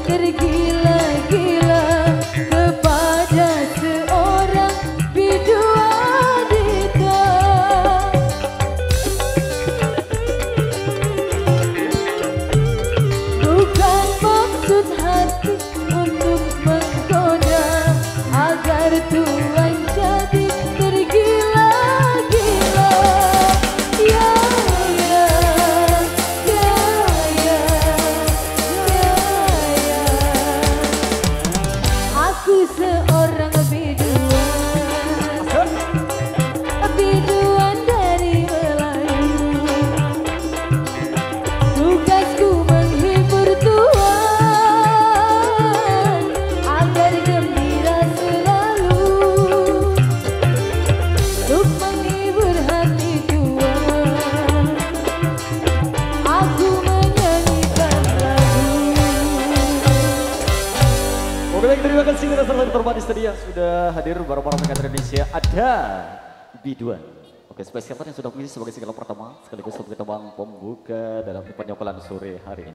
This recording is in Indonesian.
tergila-gila kepada seorang bidu wanita. Bukan maksud hati untuk menggoda agar Tuhan jadi tergila-gila. Ya, ya, ya, ya, ya, ya. Aku seorang biduan, biduan dari Melayu. Tugasku menghibur Tuhan agar gembira selalu, untuk menghibur hati Tuhan aku menyanyikan lagu. Oke baik, terima kasih kita selalu teman di studio yang sudah hadir bareng-bareng dengan Indonesia. Ada biduan. Oke, spesial yang sudah pilih sebagai single pertama sekaligus sebagai tembang pembuka dalam penyokolan sore hari ini.